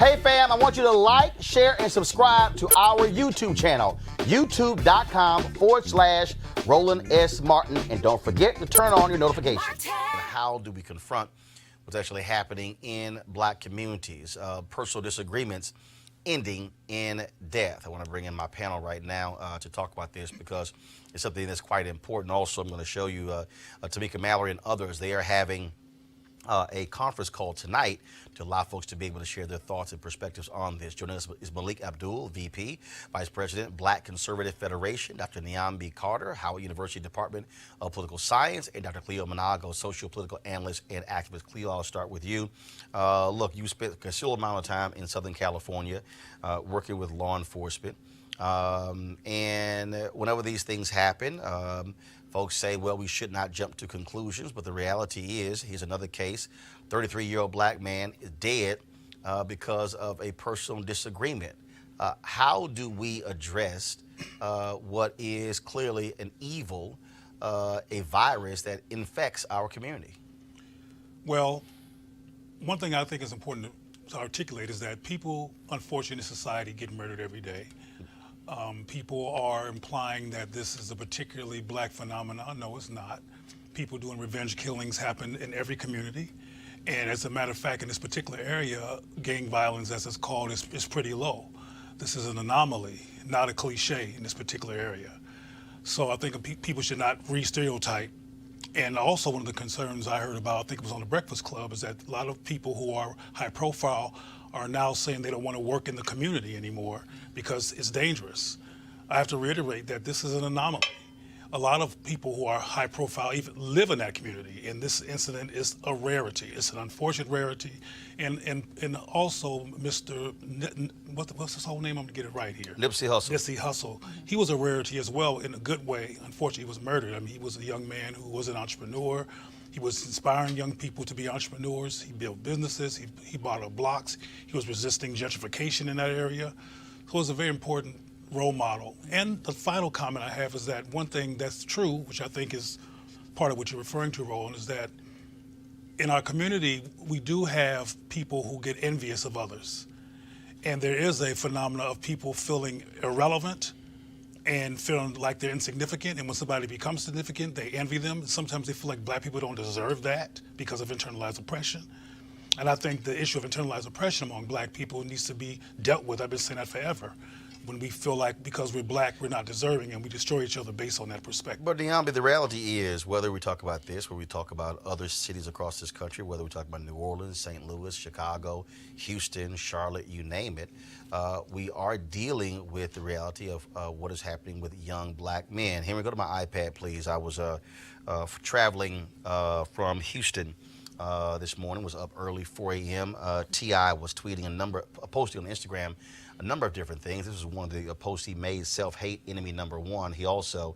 Hey fam, I want you to like, share, and subscribe to our YouTube channel, youtube.com/Roland S. Martin. And don't forget to turn on your notifications. How do we confront what's actually happening in black communities? Personal disagreements ending in death. I want to bring in my panel right now to talk about this because it's something that's quite important. Also, I'm going to show you Tamika Mallory and others. They are having a conference call tonight to allow folks to be able to share their thoughts and perspectives on this. Joining us is Malik Abdul, VP, Vice President, Black Conservative Federation, Dr. Niambi Carter, Howard University Department of Political Science, and Dr. Cleo Manago, Socio-Political Analyst and Activist. Cleo, I'll start with you. Look, you spent a considerable amount of time in Southern California working with law enforcement. And whenever these things happen, folks say, well, we should not jump to conclusions, but the reality is, here's another case, 33-year-old black man is dead because of a personal disagreement. How do we address what is clearly an evil, a virus that infects our community? Well, one thing I think is important to articulate is that people, unfortunately, in society get murdered every day. People are implying that this is a particularly black phenomenon. No, it's not. People doing revenge killings happen in every community. And as a matter of fact, in this particular area, gang violence, as it's called, is pretty low. This is an anomaly, not a cliche in this particular area. So I think people should not re-stereotype. And also one of the concerns I heard about, I think it was on the Breakfast Club, is that a lot of people who are high profile are now saying they don't want to work in the community anymore because it's dangerous. I have to reiterate that this is an anomaly. A lot of people who are high profile even live in that community, and this incident is a rarity. It's an unfortunate rarity. And also Mr. What's his whole name? I'm gonna get it right here. Nipsey Hussle. Nipsey Hussle. He was a rarity as well in a good way. Unfortunately, he was murdered. I mean, he was a young man who was an entrepreneur. He was inspiring young people to be entrepreneurs. He built businesses. He bought up blocks. He was resisting gentrification in that area. So it was a very important role model. And the final comment I have is that one thing that's true, which I think is part of what you're referring to, Roland, is that in our community, we do have people who get envious of others. And there is a phenomena of people feeling irrelevant and feeling like they're insignificant, and when somebody becomes significant, they envy them. Sometimes they feel like black people don't deserve that because of internalized oppression. And I think the issue of internalized oppression among black people needs to be dealt with. I've been saying that forever. When we feel like because we're black, we're not deserving, and we destroy each other based on that perspective. But Niambi, the reality is, whether we talk about this, whether we talk about other cities across this country, whether we talk about New Orleans, St. Louis, Chicago, Houston, Charlotte, you name it, we are dealing with the reality of what is happening with young black men. Henry, go to my iPad, please. I was traveling from Houston this morning, was up early, 4 a.m. T.I. was tweeting posting on Instagram a number of different things. This was one of the posts he made, self-hate enemy #1. He also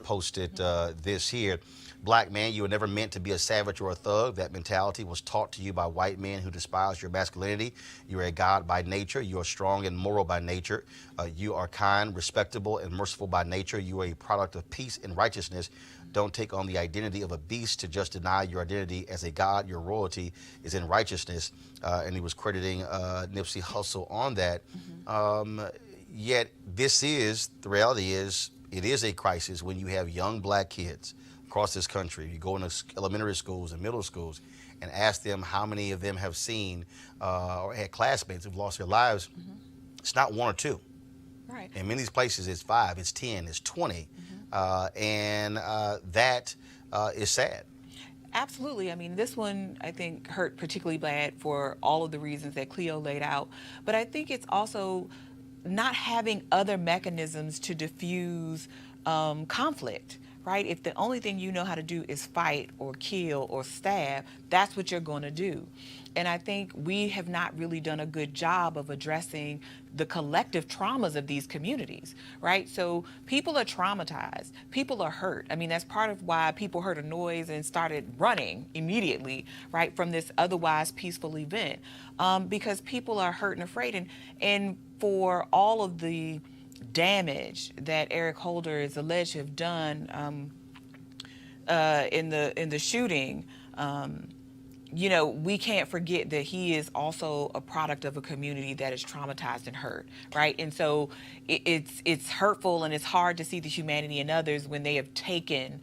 posted this here. Black man, you were never meant to be a savage or a thug. That mentality was taught to you by white men who despise your masculinity. You are a god by nature. You are strong and moral by nature. You are kind, respectable, and merciful by nature. You are a product of peace and righteousness. Don't take on the identity of a beast to just deny your identity as a god. Your royalty is in righteousness. And he was crediting Nipsey Hussle on that. Yet the reality is, it is a crisis when you have young black kids across this country. You go into elementary schools and middle schools and ask them how many of them have seen or had classmates who've lost their lives. It's not 1 or 2. Right. In many of these places, it's 5, it's 10, it's 20. And that is sad. Absolutely. I mean, this one, I think, hurt particularly bad for all of the reasons that Cleo laid out. But I think it's also not having other mechanisms to diffuse conflict, right? If the only thing you know how to do is fight or kill or stab, that's what you're going to do. And I think we have not really done a good job of addressing the collective traumas of these communities, right? So people are traumatized, people are hurt. I mean, that's part of why people heard a noise and started running immediately, right, from this otherwise peaceful event, because people are hurt and afraid. And for all of the damage that Eric Holder is alleged to have done in the shooting, you know, we can't forget that he is also a product of a community that is traumatized and hurt, right? And so it's hurtful, and it's hard to see the humanity in others when they have taken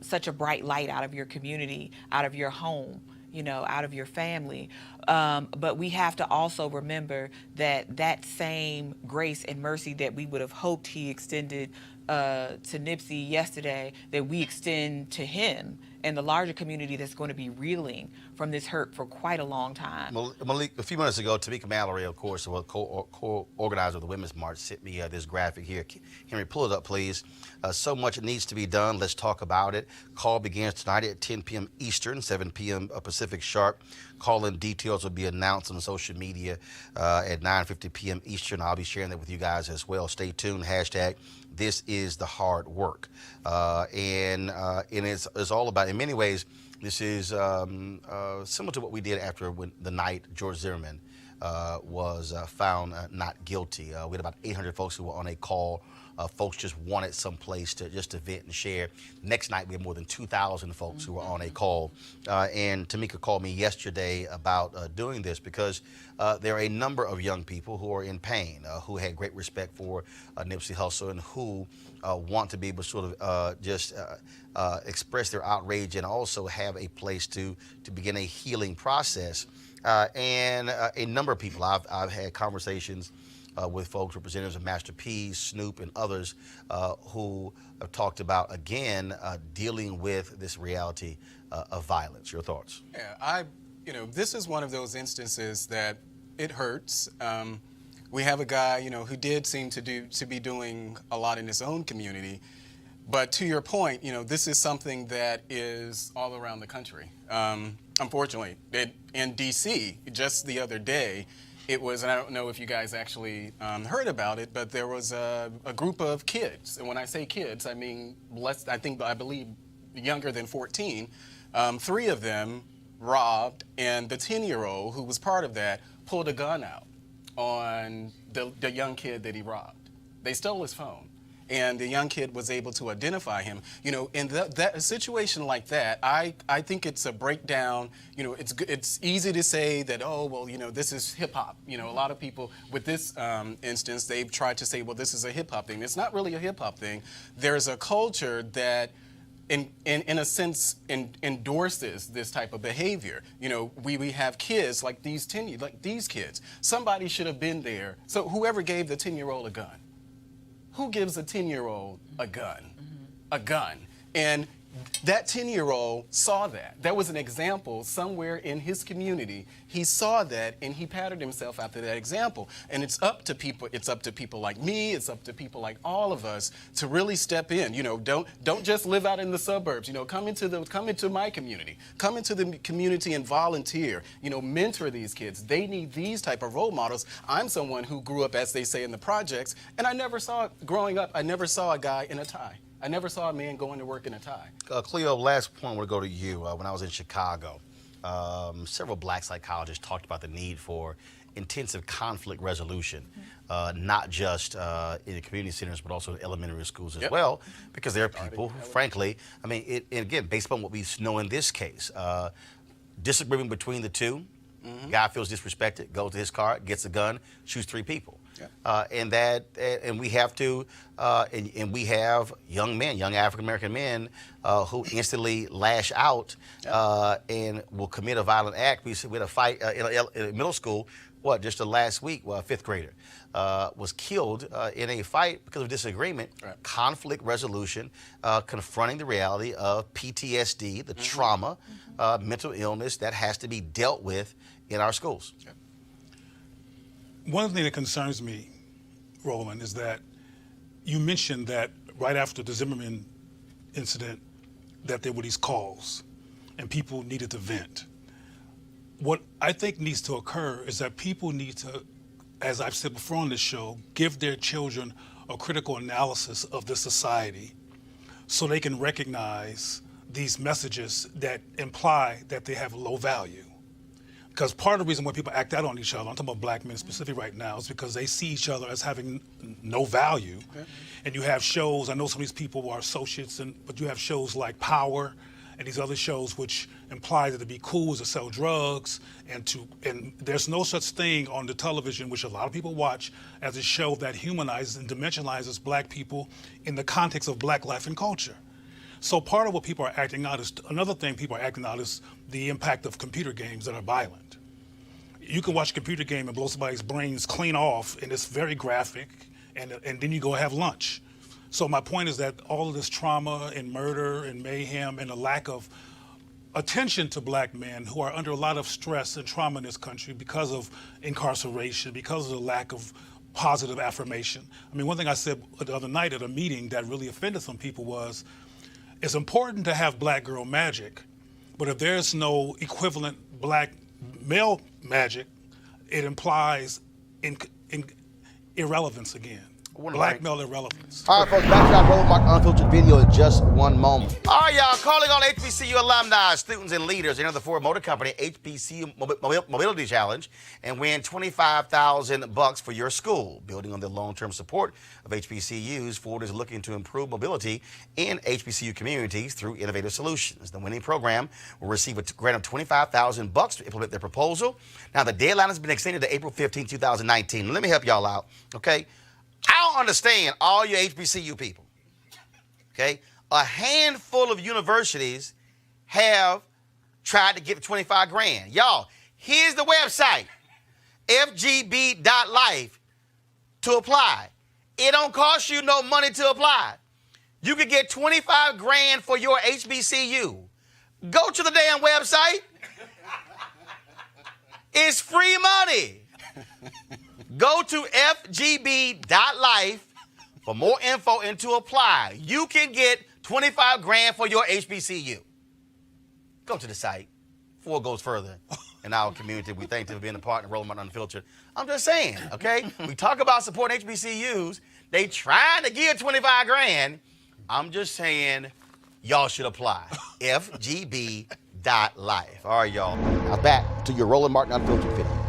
such a bright light out of your community, out of your home, you know, out of your family. But we have to also remember that that same grace and mercy that we would have hoped he extended to Nipsey yesterday, that we extend to him and the larger community that's going to be reeling from this hurt for quite a long time. Malik, a few minutes ago, Tamika Mallory, of course, the co-organizer of the Women's March, sent me this graphic here. Henry, pull it up, please. So much needs to be done. Let's talk about it. Call begins tonight at 10 p.m. Eastern, 7 p.m. Pacific sharp. Call-in details will be announced on social media at 9:50 p.m. Eastern. I'll be sharing that with you guys as well. Stay tuned. Hashtag This is the hard work. And it's all about, in many ways, this is similar to what we did after the night George Zimmerman was found not guilty. We had about 800 folks who were on a call. Folks just wanted some place to just vent and share. Next night, we had more than 2,000 folks who were on a call. And Tamika called me yesterday about doing this because there are a number of young people who are in pain, who had great respect for Nipsey Hussle, and who want to be able to sort of just express their outrage and also have a place to begin a healing process. And a number of people, I've had conversations with folks, representatives of Master P, Snoop, and others who have talked about, again, dealing with this reality of violence. Your thoughts? Yeah, this is one of those instances that it hurts. We have a guy, who did seem to be doing a lot in his own community. But to your point, this is something that is all around the country. Unfortunately, in D.C., just the other day, it was, and I don't know if you guys actually heard about it, but there was a group of kids. And when I say kids, I mean I believe younger than 14. 3 of them robbed, and the 10-year-old who was part of that pulled a gun out on the young kid that he robbed. They stole his phone. And the young kid was able to identify him. In that situation like that, I think it's a breakdown. It's easy to say that, oh, well, this is hip hop. A lot of people with this instance, they've tried to say, well, this is a hip hop thing. It's not really a hip hop thing. There's a culture that, in a sense, endorses this type of behavior. We have kids like these kids. Somebody should have been there. So whoever gave the 10-year-old a gun. Who gives a 10-year-old a gun? A gun. And that 10-year-old saw that. That was an example somewhere in his community. He saw that, and he patterned himself after that example. And it's up to people. It's up to people like me. It's up to people like all of us to really step in. Don't just live out in the suburbs. Come into my community. Come into the community and volunteer. Mentor these kids. They need these type of role models. I'm someone who grew up, as they say, in the projects, and growing up, I never saw a guy in a tie. I never saw a man going to work in a tie. Cleo, last point, I want to go to you. When I was in Chicago, several black psychologists talked about the need for intensive conflict resolution, not just in the community centers, but also in elementary schools as well, because there are people who, frankly, and again, based upon what we know in this case, disagreement between the two, guy feels disrespected, goes to his car, gets a gun, shoots 3 people. And we have to, and we have young African American men who instantly lash out and will commit a violent act. We had a fight in middle school. Just the last week, a 5th grader was killed in a fight because of disagreement. Conflict resolution, confronting the reality of PTSD, the trauma, mental illness that has to be dealt with in our schools. One thing that concerns me, Roland, is that you mentioned that right after the Zimmerman incident, that there were these calls and people needed to vent. What I think needs to occur is that people need to, as I've said before on this show, give their children a critical analysis of the society so they can recognize these messages that imply that they have low value. Because part of the reason why people act out on each other, I'm talking about black men specifically right now, is because they see each other as having no value. And you have shows, I know some of these people are associates, but you have shows like Power and these other shows which imply that to be cool is to sell drugs, and there's no such thing on the television, which a lot of people watch, as a show that humanizes and dimensionalizes black people in the context of black life and culture. So part of what people are acting out is, another thing people are acting out is the impact of computer games that are violent. You can watch a computer game and blow somebody's brains clean off, and it's very graphic, and then you go have lunch. So my point is that all of this trauma and murder and mayhem and a lack of attention to black men who are under a lot of stress and trauma in this country because of incarceration, because of the lack of positive affirmation. I mean, one thing I said the other night at a meeting that really offended some people was, it's important to have black girl magic, but if there's no equivalent black male magic, it implies irrelevance again. Black male irrelevance. All right, folks, back to our Roland Mark Unfiltered video in just one moment. All right, y'all, calling on HBCU alumni, students, and leaders, enter the Ford Motor Company HBC Mobility Challenge and win $25,000 for your school. Building on the long-term support of HBCUs, Ford is looking to improve mobility in HBCU communities through innovative solutions. The winning program will receive a grant of $25,000 to implement their proposal. Now, the deadline has been extended to April 15, 2019. Let me help y'all out, okay? I don't understand all you HBCU people, okay? A handful of universities have tried to get 25 grand. Y'all, here's the website, FGB.Life, to apply. It don't cost you no money to apply. You could get 25 grand for your HBCU. Go to the damn website. It's free money. Go to FGB.Life for more info and to apply. You can get 25 grand for your HBCU. Go to the site. Ford goes further in our community. We thank them for being a part of Roland Unfiltered. I'm just saying, okay? We talk about supporting HBCUs. They trying to give 25 grand. I'm just saying, y'all should apply. FGB.Life. All right, y'all. Now back to your Roland Martin Unfiltered video.